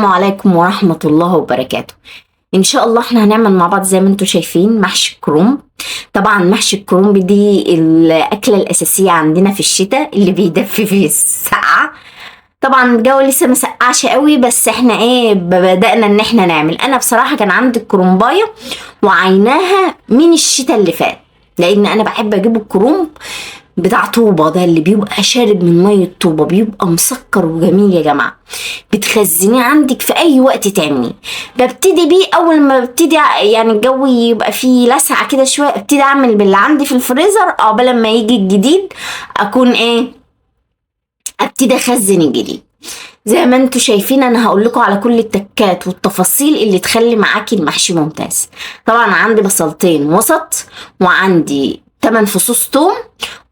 السلام عليكم ورحمة الله وبركاته. ان شاء الله احنا هنعمل مع بعض زي ما انتم شايفين محشي الكرنب. طبعا محشي الكرنب دي الاكلة الاساسية عندنا في الشتاء اللي بيدفي في السقعة. طبعا الجو لسه مسقعش قوي، بس احنا بدأنا ان احنا نعمل. انا بصراحة كان عندي الكرنباية وعيناها من الشتاء اللي فات، لان انا بحب اجيب الكرنب بتاع طوبة ده اللي بيبقى شارب من مية طوبة، بيبقى مسكر وجميل يا جماعة. بتخزنيه عندك في اي وقت تعمليه. ببتدي بيه اول ما ببتدي يعني الجو يبقى فيه لسعة كده شوية، ابتدي اعمل باللي عندي في الفريزر قبل ما يجي الجديد اكون ابتدي اخزن الجديد. زي ما انتوا شايفين انا هقول لكم على كل التكات والتفاصيل اللي تخلي معاكي المحشي ممتاز. طبعا عندي بصلتين وسط، وعندي 8 فصوص توم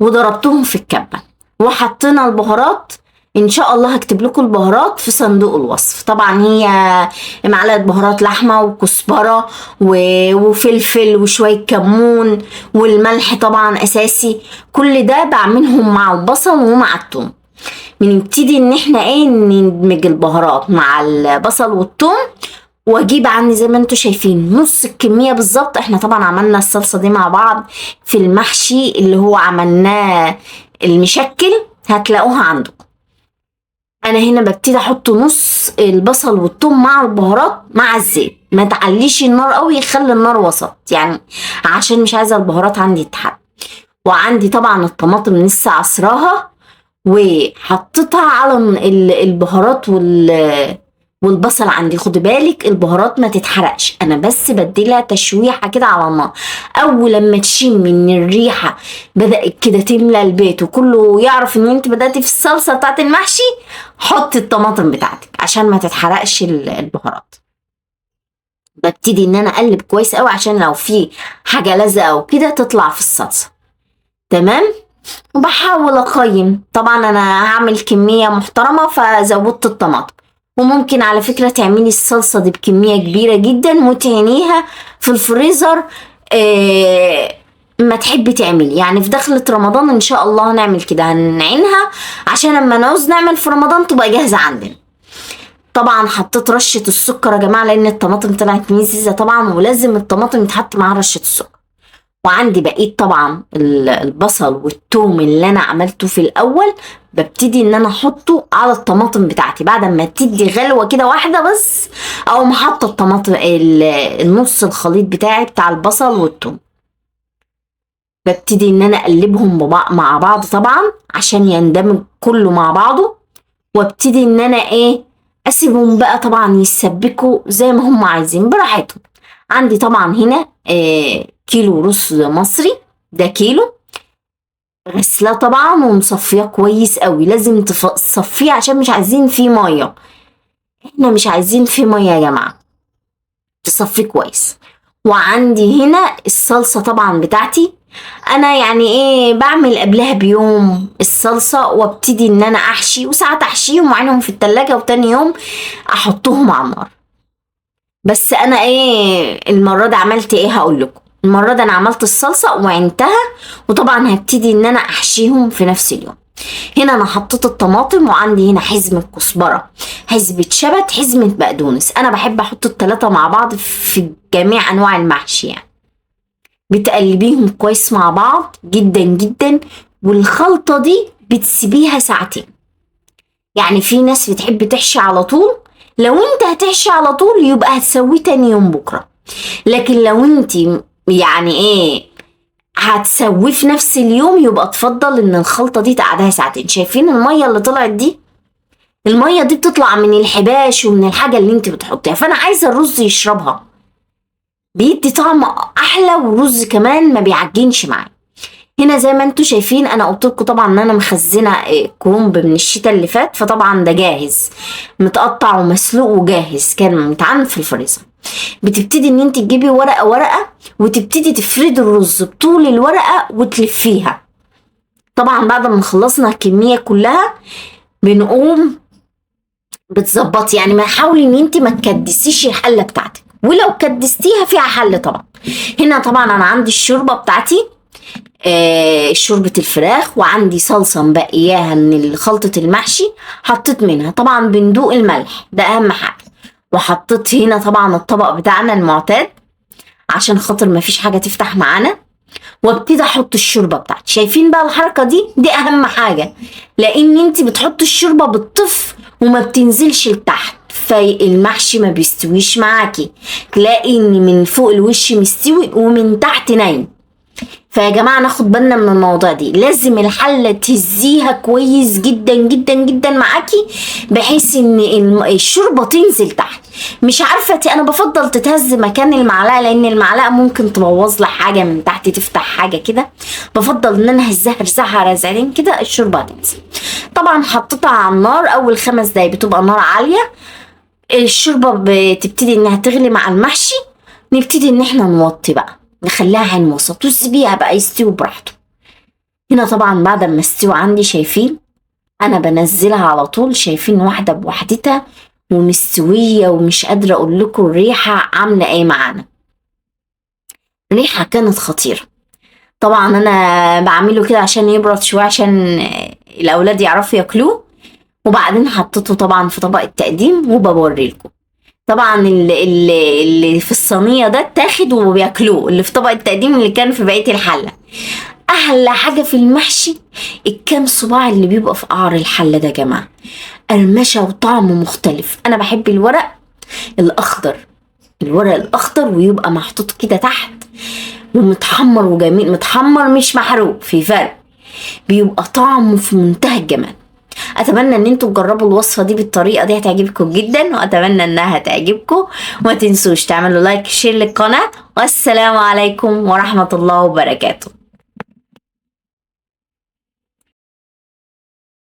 وضربتهم في الكبة، وحطينا البهارات. ان شاء الله هكتب لكم البهارات في صندوق الوصف. طبعا هي معلقه بهارات لحمه وكزبره وفلفل وشويه كمون والملح طبعا اساسي. كل ده بعملهم مع البصل ومع الثوم. بنبتدي ان احنا ندمج البهارات مع البصل والثوم، واجيب عندي زي ما انتوا شايفين نص الكميه بالظبط. احنا طبعا عملنا الصلصه دي مع بعض في المحشي اللي هو عملناه المشكل، هتلاقوها عندكم. انا هنا ببتدي احط نص البصل والثوم مع البهارات مع الزيت. ما تعليش النار قوي، خلي النار وسط يعني، عشان مش عايزه البهارات عندي تتحرق. وعندي طبعا الطماطم لسه عصراها وحطيتها على البهارات والبصل عندي. خدي بالك البهارات ما تتحرقش، انا بس بديلها تشويحه كده على النار. اول لما تشم ان الريحه بدات كده تملى البيت وكله يعرف ان انت بداتي في الصلصه بتاعت المحشي، حطي الطماطم بتاعتك عشان ما تتحرقش البهارات. ببتدي ان انا اقلب كويس قوي عشان لو في حاجه لازقه او كده تطلع في الصلصه. تمام. وبحاول اقيم. طبعا انا هعمل كميه محترمه فزودت الطماطم. وممكن على فكرة تعملي الصلصة دي بكمية كبيرة جدا وتعينيها في الفريزر ما تحبي تعملي. يعني في دخلة رمضان ان شاء الله هنعمل كده، هنعينها عشان لما نعوز نعمل في رمضان تبقى جاهزة عندنا. طبعا حطيت رشة السكر يا جماعة لان الطماطم طلعت ميزيزة طبعا، ولازم الطماطم يتحط معاها رشة السكر. وعندي بقيت طبعا البصل والثوم اللي انا عملته في الاول، ببتدي ان انا احطه على الطماطم بتاعتي بعد ما تدي غلوه كده واحده بس، او محطه الطماطم النص الخليط بتاعي بتاع البصل والثوم. ببتدي ان انا اقلبهم مع بعض طبعا عشان يندمج كله مع بعضه. وابتدي ان انا اسيبهم بقى طبعا يسبكوا زي ما هم عايزين براحتهم. عندي طبعا هنا كيلو رز مصري، ده كيلو غسلاه طبعا ومصفيه كويس قوي. لازم تصفيه عشان مش عايزين فيه ميه، احنا مش عايزين فيه ميه يا جماعه، تصفيه كويس. وعندي هنا الصلصه طبعا بتاعتي. انا يعني بعمل قبلها بيوم الصلصه، وابتدي ان انا احشي، وساعات احشيهم وعينهم في التلاجة وتاني يوم احطهم على النار. بس انا المره دي عملت هقول لكم. المره دي انا عملت الصلصه وعينتها، وطبعا هبتدي ان انا احشيهم في نفس اليوم. هنا انا حطيت الطماطم، وعندي هنا حزمه كزبره، حزمه شبت، حزمه بقدونس. انا بحب احط الثلاثه مع بعض في جميع انواع المحشي يعني. بتقلبيهم كويس مع بعض جدا جدا. والخلطه دي بتسيبيها ساعتين. يعني في ناس بتحب تحشي على طول، لو انت هتحشي على طول يبقى هتسويه تاني يوم بكره. لكن لو انت يعني هتسويه في نفس اليوم، يبقى تفضل ان الخلطه دي تقعدها ساعتين. شايفين الميه اللي طلعت دي؟ الميه دي بتطلع من الحباش ومن الحاجه اللي انت بتحطيها، فانا عايزه الرز يشربها، بيدي طعم احلى، والرز كمان ما بيعجنش معايا. هنا زي ما انتوا شايفين انا قلت لكم طبعا ان انا مخزنه كرنب من الشتاء اللي فات، فطبعا ده جاهز متقطع ومسلوق وجاهز، كان متعمل في الفريزر. بتبتدي ان انت تجيبي ورقه ورقه وتبتدي تفردي الرز بطول الورقه وتلفيها. طبعا بعد ما خلصنا الكميه كلها بنقوم بتظبطي، يعني ما حاولي ان انت ما تكدسيش الحله بتاعتك، ولو كدستيها فيها حل طبعا. هنا طبعا انا عندي الشوربه بتاعتي، شوربة الفراخ، وعندي صلصة مبقياها من خلطة المحشي حطيت منها. طبعا بندوق الملح ده اهم حاجة، وحطيت هنا طبعا الطبق بتاعنا المعتاد عشان خاطر مفيش حاجة تفتح معانا، وابتدي احط الشوربة بتاعتي. شايفين بقى الحركة دي اهم حاجة، لان انت بتحط الشوربة بالطف وما بتنزلش لتحت، فالمحشي ما بيستويش معاكي، تلاقي ان من فوق الوش مستوي ومن تحت نايم. فيا جماعة ناخد بالنا من الموضوع دي، لازم الحلة تهزيها كويس جدا جدا جدا معاكي، بحيث ان الشوربة تنزل تحت. مش عارفة انا بفضل تتهز مكان المعلقة، لان المعلقة ممكن تبوظ لك حاجة من تحت، تفتح حاجة كده. بفضل ان انا ارزعها رزعتين كده، الشوربة هتنزل. طبعا حطيتها على النار، اول 5 دقايق بتبقى نار عالية، الشوربة بتبتدي انها تغلي مع المحشي، نبتدي ان احنا نوطي بقى، نخليها عين وسط وسيبيها بقى يستوي براحته. هنا طبعا بعد ما استوى عندي، شايفين انا بنزلها على طول، شايفين واحدة بوحدتها ومستوية، ومش قادرة اقول لكم الريحة عاملة ايه معانا. الريحة كانت خطيرة. طبعا انا بعمله كده عشان يبرد شوية، عشان الاولاد يعرفوا ياكلوه، وبعدين حطيته طبعا في طبق التقديم وبوري لكم. طبعا اللي في الصينيه ده اتاخد وبياكلوه، اللي في طبق التقديم اللي كان في بقيه الحله. احلى حاجه في المحشي الكام صباع اللي بيبقى في قعر الحله ده يا جماعه، قرمشه وطعمه مختلف. انا بحب الورق الاخضر، الورق الاخضر ويبقى محطوط كده تحت ومتحمر وجميل، متحمر مش محروق، في فرق، بيبقى طعمه في منتهى الجمال. اتمنى ان انتوا تجربوا الوصفه دي بالطريقه دي، هتعجبكم جدا، واتمنى انها تعجبكم. وما تنسوش تعملوا لايك شير للقناه، والسلام عليكم ورحمه الله وبركاته.